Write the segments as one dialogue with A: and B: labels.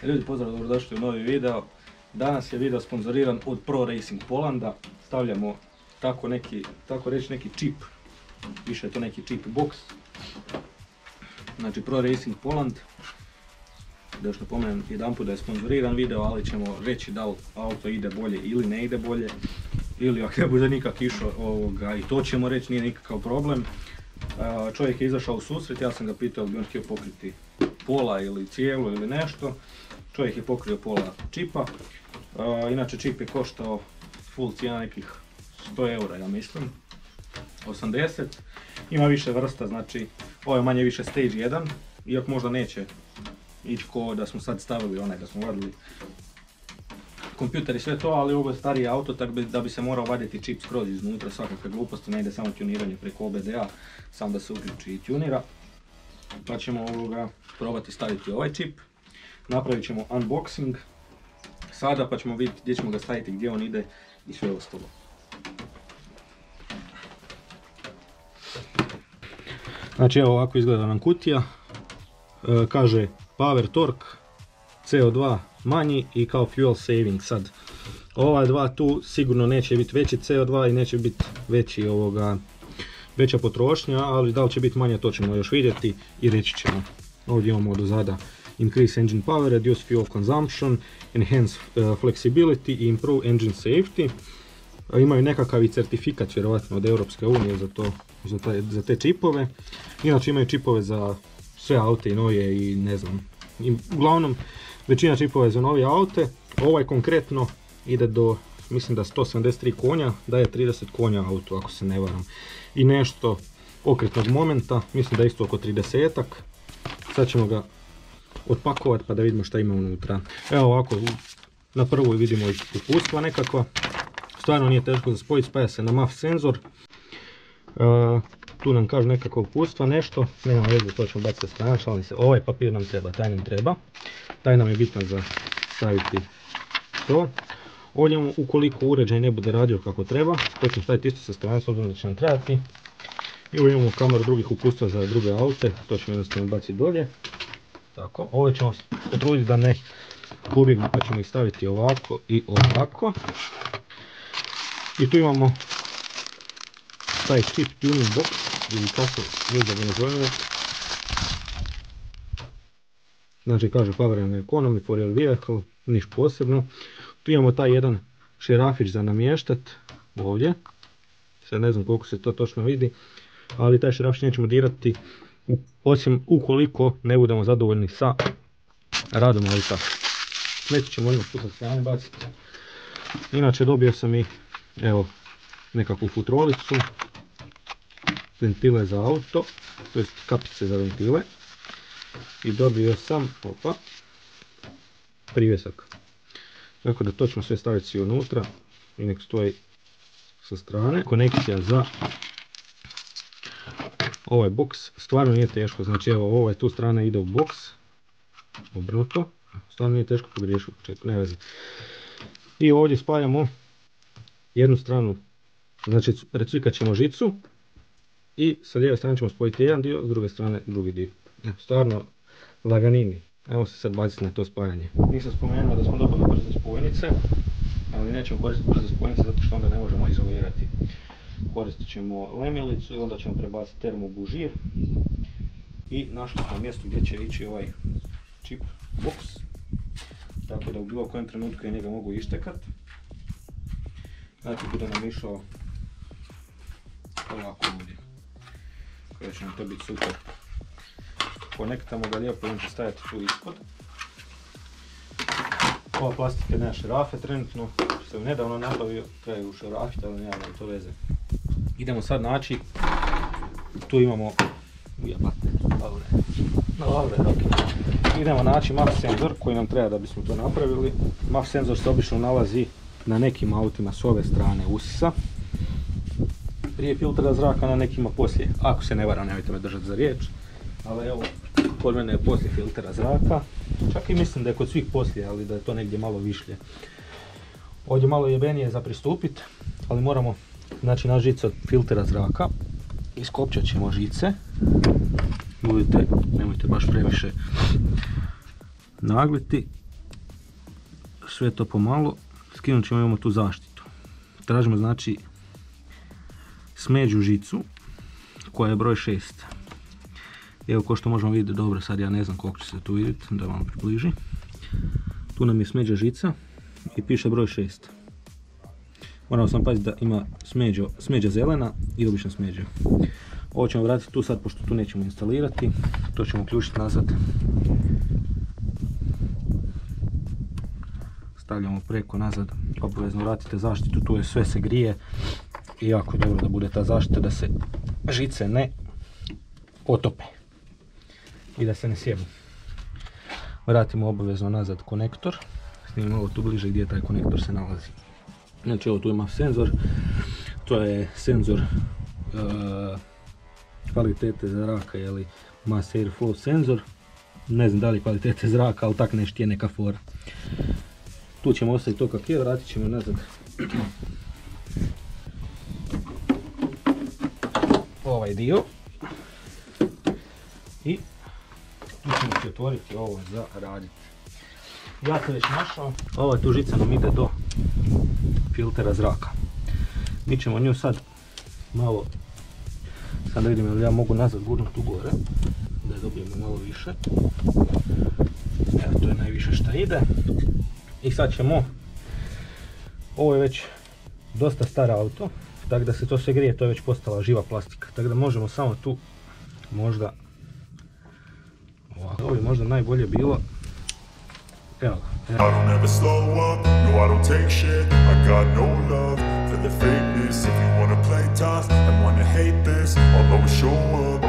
A: Ljudi, pozdrav, dobrodošli u novi video. Danas je video sponzoriran od Pro Racing Polanda. Stavljamo tako reći neki čip, više je to neki čip box. Znači Pro Racing Poland. Da još napomenem jedanput da je sponzoriran video, ali ćemo reći da li auto ide bolje ili ne ide bolje. Ili ako ne bude nikak išao i to ćemo reći, nije nikakav problem. Čovjek je izašao u susret, ja sam ga pitao bi on htio pokriti pola ili cijelu ili nešto. Čovjek je pokrio pola čipa. Inače čip je koštao full cijena nekih 100 eura, ja mislim. 80. Ima više vrsta, znači ovo je manje više stage 1. Iako možda neće ići ko da smo sad stavili onaj, da smo vadili kompjuter i sve to, ali ovo je stariji auto, tako da bi se morao vaditi čip skroz iznutra, svakakve gluposti, ne ide samo tuniranje preko OBD-a, samo da se uključi i tunira. Pa ćemo probati staviti ovaj čip, napravit ćemo unboxing sada, pa ćemo vidjeti gdje ćemo ga staviti, gdje on ide i sve ostalo. Znači evo ovako izgleda nam kutija, kaže Power Torque, CO2 manji i kao fuel saving sad. Ova dva tu sigurno neće biti veći CO2 i neće biti veća potrošnja, ali da li će biti manja to ćemo još vidjeti i reći ćemo. Ovdje imamo do zada increase engine power, reduce fuel consumption, enhance flexibility i improve engine safety. Imaju nekakav i certifikat vjerovatno od Europske unije za te čipove. Inače imaju čipove za sve aute i novije i ne znam. Uglavnom većina čipova je za novije aute. Ovaj konkretno ide do, mislim da 173 konja, daje 30 konja auto ako se ne varam. I nešto okretnog momenta, mislim da je isto oko 30-ak. Sad ćemo ga otpakovati pa da vidimo šta ima unutra. Evo ovako, na prvoj vidimo uputstva nekakva. Stvarno nije teško za spojiti, spaja se na MAF senzor. Tu nam kaže nekakva uputstva, nešto, nema veze, to ćemo baciti sa strane, šalim se, ovaj papir nam treba, taj nam treba. Taj nam je bitan za staviti to. Ovdje ukoliko uređaj ne bude radio kako treba, to ćemo staviti isto sa strane s obzirom da će nam trebati. I ovdje imamo kameru drugih uputstva za druge aute, to ćemo jednostavno baciti dolje. Tako, ovdje ćemo se potruditi da ne pobjegnu, pa ćemo ih staviti ovako i ovako. I tu imamo taj chip tuning box, ili kako da ga nazovemo. Znači kaže Power and Economy for your vehicle, niš posebno. Tu imamo taj jedan šerafić za namještat, ovdje. Sad ne znam koliko se to točno vidi, ali taj šerafić nećemo dirati, osim ukoliko ne budemo zadovoljni sa radom auta. Nešto ćemo odmah tu sa strane baciti. Inače dobio sam i evo nekakvu futrolicu, ventile za auto, to jest kapice za ventile. I dobio sam privjesak. Tako da to ćemo sve staviti si unutra i nek stoji sa strane. Konekcija za ovaj box stvarno nije teško, znači evo ovaj tu strana ide u box, obrnuto, stvarno nije teško pogriješiti u početku, ne veze. I ovdje spajamo jednu stranu, znači recvikat ćemo žicu i sa lijeve strane ćemo spojiti jedan dio, s druge strane drugi dio. Stvarno laganini. Evo se sad baciti na to spajanje. Nisam spomenuo da smo dobili brze spojnice, ali nećemo koristiti brze spojnice zato što onda ne možemo izolirati. Koristit ćemo lemilicu i onda ćemo prebaciti termobužir. I našli smo mjesto gdje će ići ovaj čip box. Tako da u bilo kojem trenutku ja njega mogu ištekat. Znači bude nam išao ovako ovdje. Koja će nam to biti super. Konektamo ga lijepo i on će stajati tu ispod. Ova plastika nema šarafe trenutno, što sam nedavno nabavio, trebaju šarafiti, ali nema nam to veze. Idemo sad naći, tu imamo, idemo naći MAF senzor koji nam treba da bismo to napravili. MAF senzor se obično nalazi na nekim autima s ove strane usisa. Prije filtra zraka, na nekima poslije, ako se ne varam, nemojte me držati za riječ. Ali evo, kod mene je poslije filtera zraka, čak i mislim da je kod svih poslije, ali da je to negdje malo višlje. Ovdje malo jebenije za pristupit, ali moramo naći žicu od filtera zraka. Iskopčat ćemo žice, budite, nemojte baš previše nagliti sve to pomalo. Skinut ćemo, imamo tu zaštitu. Tražimo znači smeđu žicu koja je broj 6. Evo, ko što možemo vidjeti, dobro, sad ja ne znam koliko će se tu vidjeti, da vam približi. Tu nam je smeđa žica i piše broj 6. Moramo sam paziti da ima smeđa zelena i obična smeđa. Ovo ćemo vratiti tu sad, pošto tu nećemo instalirati. To ćemo uključiti nazad. Stavljamo preko nazad, obavezno vratite zaštitu, tu je sve se grije. I jako dobro da bude ta zaštita, da se žice ne otope i da se ne sjebu. Vratimo obavezno nazad konektor. Snimimo ovo tu bliže gdje taj konektor se nalazi. Znači, ovo tu ima senzor. To je senzor kvalitete zraka, jeli mass airflow senzor. Ne znam da li kvalitete zraka, ali tak nešto je neka fora. Tu ćemo ostaviti to kako je, vratit ćemo nazad ovaj dio. I tu ćemo se otvoriti ovo za raditi. Ja sam već našao, ova tu žica nam ide do filtera zraka. Mi ćemo nju sad malo, sad da vidim jel ja mogu nazad gurnuti tu gore, da je dobijemo malo više. Evo, to je najviše šta ide. I sad ćemo, ovo je već dosta star auto, tako da se to sve grije, to je već postala živa plastika. Tako da možemo samo tu, možda, ovako, ovo bi možda najbolje bilo. Evo ga.
B: I don't ever slow up, no I don't take shit. I got no love for the fakeness. If you wanna play tough and wanna hate this, I'll always show up.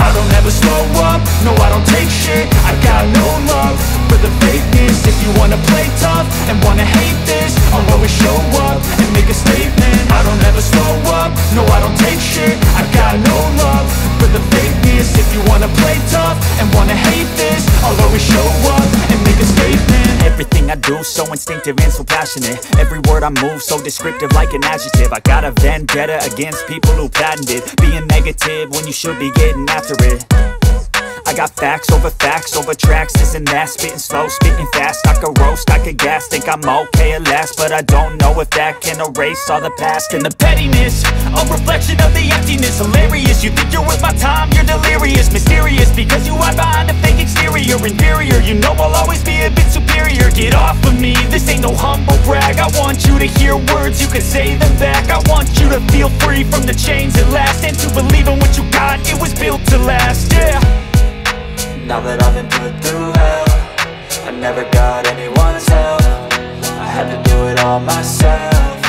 B: I don't ever slow up, no I don't take shit. I got no love for the fakeness. If you wanna play tough and wanna hate this, I'll always show up and make a statement. I don't ever slow up, no I don't take shit. I got no love for the fakeness. If you wanna play tough and wanna hate this, I'll always show up and make a statement. Everything I do so instinctive and so passionate. Every word I move so descriptive like an adjective. I got a vendetta against people who patented being negative when you should be getting after it. I got facts over tracks, this and that. Spitting slow, spitting fast, I could roast, I could gas. Think I'm okay at last, but I don't know if that can erase all the past. And the pettiness, a reflection of the emptiness. Hilarious, you think you're worth my time, you're delirious. Mysterious, because you hide behind a fake exterior. Inferior, you know I'll always be a bit superior. Get off of me, this ain't no humble brag. I want you to hear words, you can say them back. I want you to feel free from the chains at last, and to believe in what you got, it was built to last, yeah. Now that I've been put through hell, I never got anyone's help. I had to do it all myself.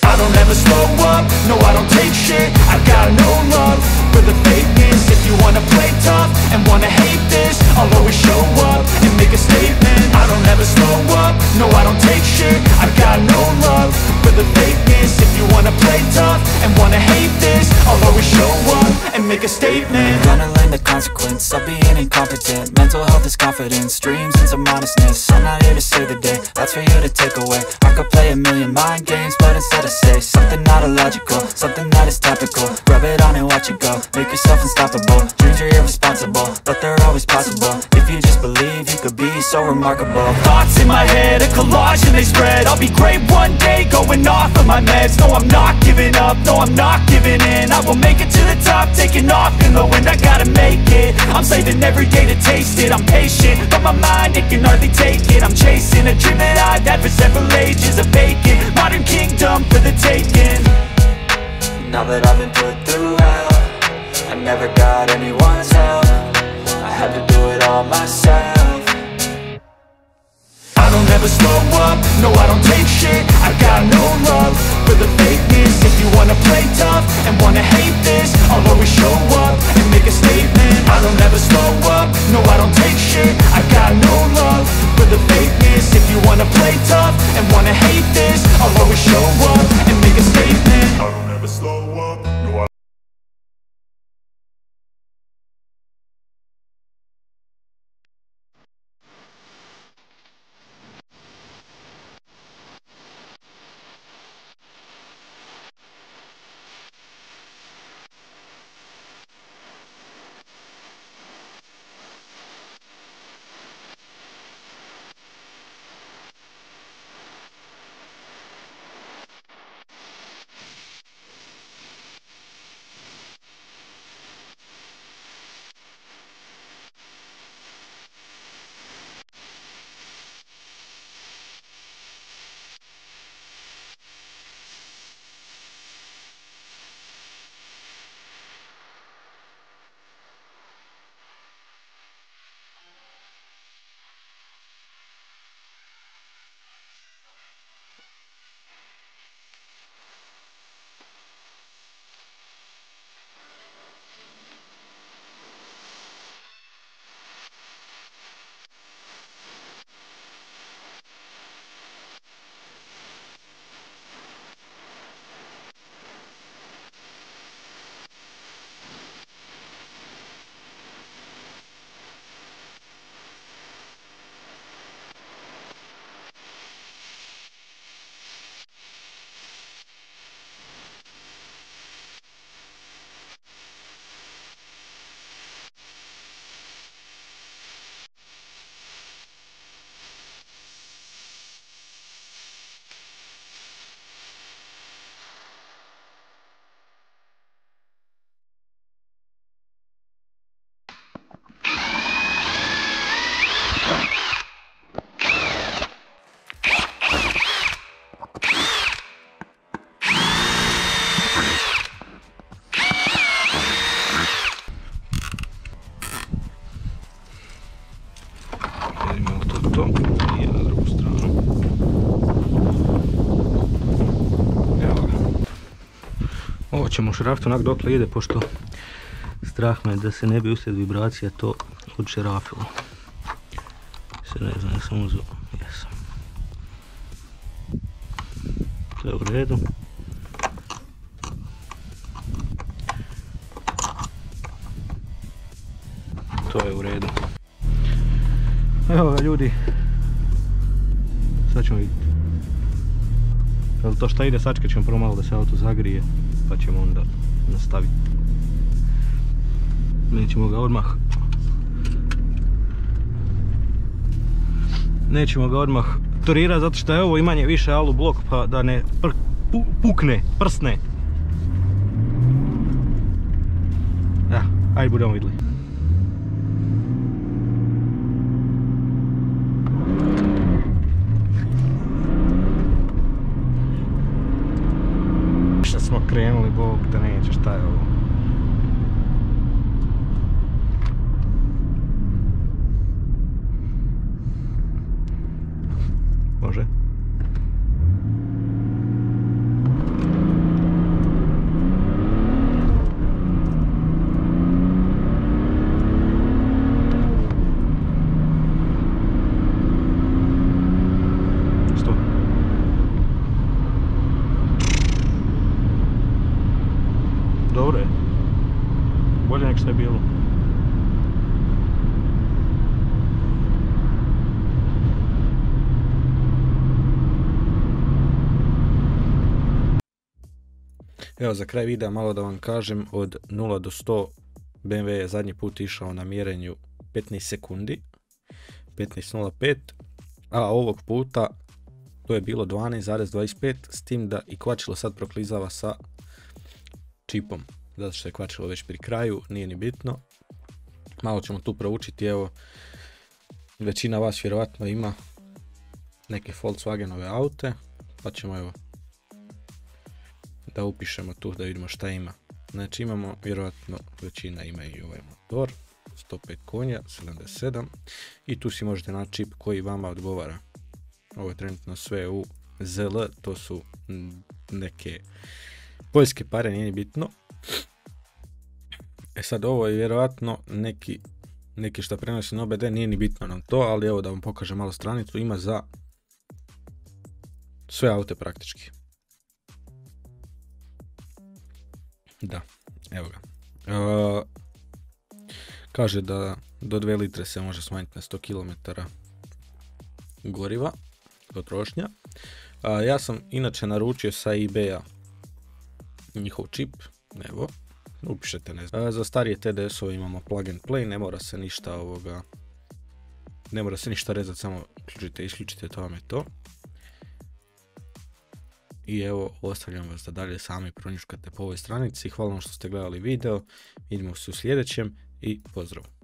B: I don't ever slow up, no I don't take shit. I got no love for the fakeness. If you wanna play tough and wanna hate this, I'll always show up and make a statement. I don't ever slow up, no I don't take shit. I got no love for the fakeness. If you wanna play tough and wanna hate this, I'll always show up and make a statement. Gonna learn the consequence of being incompetent. Mental health is confidence, dreams and some honestness. I'm not here to save the day, that's for you to take away. I could play a million mind games, but instead I say something not illogical, something that is topical. Rub it on and watch it go, make yourself unstoppable. Dreams are irresponsible, but they're always possible. If you just believe, you could be so remarkable. Thoughts in my head, a collage and they spread. I'll be great one day, going off of my meds. No, I'm not giving up, no, I'm not giving in. I will make it to the top, taking off in the wind. I gotta make it, I'm saving every day to taste it. I'm patient, but my mind, it can hardly take it. I'm chasing a dream that I've had for several ages. A vacant, modern kingdom for the taking. Now that I've been put through hell, I never got anyone's help. I had to do it all myself. I don't ever slow up, no I don't take shit. I got no love for the fakeness. If you wanna play tough and wanna hate this, I'll always show up and make a statement. I don't ever slow up, no I don't take shit. I got no love for the fakeness. If you wanna play tough and wanna hate this, I'll always show up and make a statement. I don't ever slow up, no I
A: isto i na drugu stranu. Evo ga. Ovo ćemo šrafiti onak dokle ide, pošto strah me da se ne bi uslijed vibracija to odšerafilo. Se ne znam, jesam uzeo, jesam. To je u redu. To je u redu. Evo ga ljudi. Sad ćemo vidjeti. Jel to šta ide, sačekat ćemo prvo malo da se auto zagrije, pa ćemo onda nastaviti. Nećemo ga odmah turirati, zato što je ovo imanje više alu blok, pa da ne prsne. Ja, ajde budemo vidjeli. Šta smo krenuli, bog da neće, šta je ovo? Može. Stop. Dobro je. Bolje nek što je bilo. Evo za kraj videa malo da vam kažem, od 0 do 100 BMW je zadnji put išao na mjerenju 15 sekundi, 15.05, a ovog puta to je bilo 12,25, s tim da i kvačilo sad proklizava sa čipom, zato što je kvačilo već pri kraju, nije ni bitno. Malo ćemo tu proučiti, evo, većina vas vjerovatno ima neke Volkswagenove aute, pa ćemo evo da upišemo tu da vidimo šta ima. Znači imamo, vjerojatno većina ima i ovaj motor, 105 konja, 77, i tu si možete naći čip koji vama odgovara. Ovo je trenutno sve u ZL, to su neke poljske pare, nije ni bitno. E sad ovo je vjerojatno neki šta prenosi na OBD, nije ni bitno nam to, ali evo da vam pokažem malo stranicu, ima za sve aute praktički. Da, evo ga. Kaže da do 2 litre se može smanjiti na 100 km goriva, potrošnja. Ja sam inače naručio sa eBaya njihov čip, evo, upišete, ne znam. Za starije TDS-ove imamo plug and play, ne mora se ništa rezati, samo uključite, isključite, to vam je to. I evo, ostavljam vas da dalje sami pronjuškate po ovoj stranici. Hvala vam što ste gledali video, vidimo se u sljedećem i pozdrav!